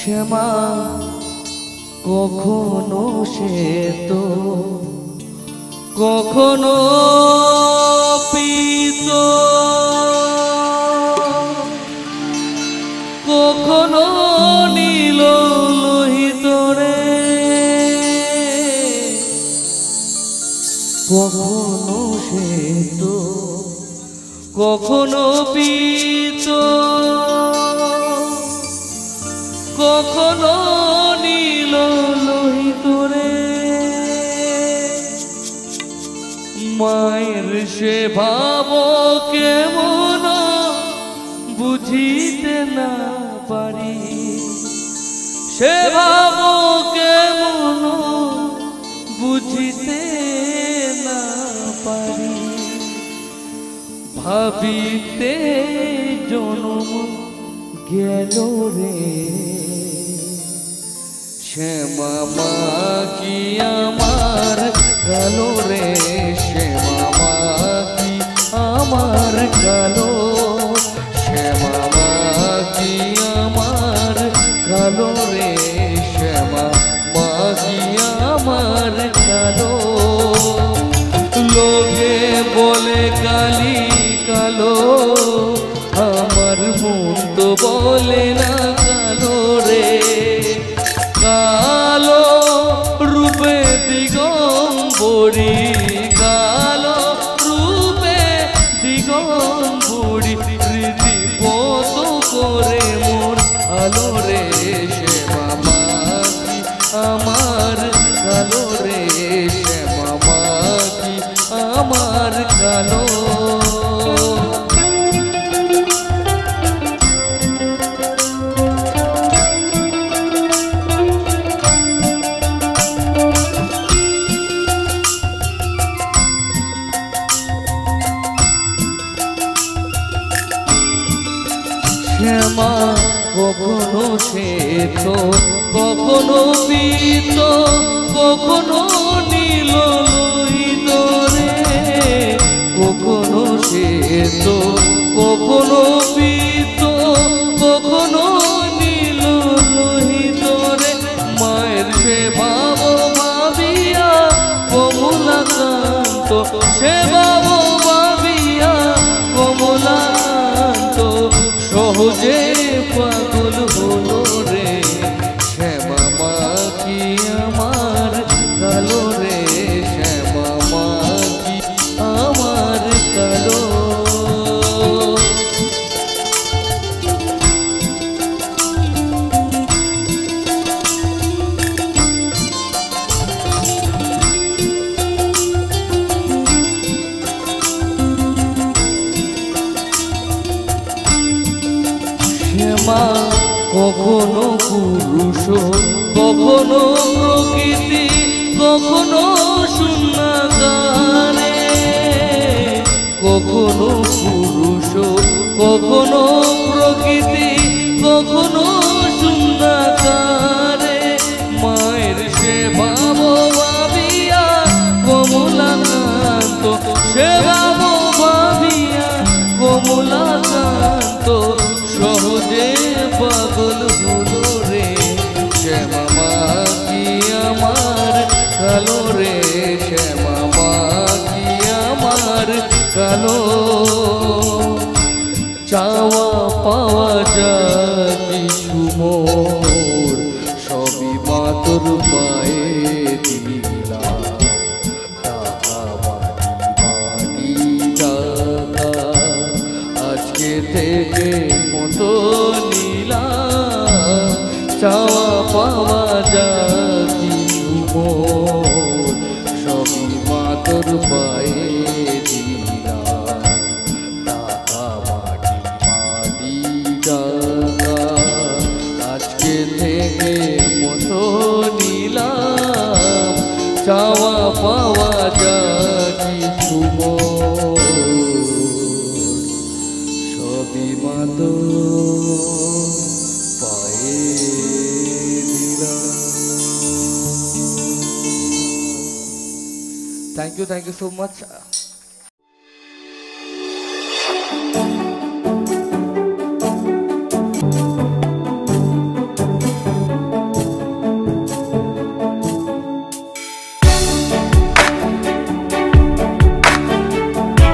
শ্যামা কখনো সে তো কখনো পিত কখনো নীল লোহিত রে কখনো সে তো কখনো পিত কখনো নীল লোহিত রে মায়ের সে ভাব কেমন বুঝিতে না পারি সে ভাব কেমন বুঝিতে না পারি ভাবিতে জনম গেল রে শ্যামা মা কি আমার কালো রে শ্যামা মা কি আমার কালো শ্যামা মা কি আমার কালো রে শ্যামা মা কি আমার কালো লোকে বলে কালি কালো আমার মন তো বলে না কালো রে কালো রূপে দিগম্বরী কালো রূপে দিগম্বরী রীতি পত করে মন আলো রে শ্যামা মা কি আমার কালো রে শ্যামা মা কি আমার কালো শ্যামা কখনো শ্বেত কখনো পীত কখনো নীল লোহিত রে কখনো শ্বেত কখনো পীত কখনো নীল লোহিত রে মায়ের সে ভাব ভাবিয়া কমলাকান্ত সে ভাব ভাবিয়া কমলাকান্ত সহজে পাগল হলো রে শ্যামা মা কি আমার কালো রে শ্যামা মা কি আমার কালো শ্যামা কখনো পুরুষ কখনো প্রকৃতি কখনো শূন্যাকারে কখনো পুরুষ কখনো প্রকৃতি কখনো শূন্যাকারে মায়ের সে ভাব ভাবিয়া কমলাকান্ত সে ভাব ভাবিয়া কমলাকান্ত সহজে পাগল হলো রে শ্যামা মা কি আমার কালো রে শ্যামা মা কি আমার কালো চাওয়া পাওয়া যা কিছু মোর সবই মা তোর পায়ে দিলাম টাকা মাটি টাকা আজকে থেকে মতো নিলাম চাওয়া পাওয়া যা কিছু মোর সবই মা তোর পায়ে দিলাম টাকা মাটি টাকা আজকে থেকে মতো নিলাম চাওয়া পাওয়া যা কিছু মোর সবই মা তোর পায়ে দিলাম। Thank you so much.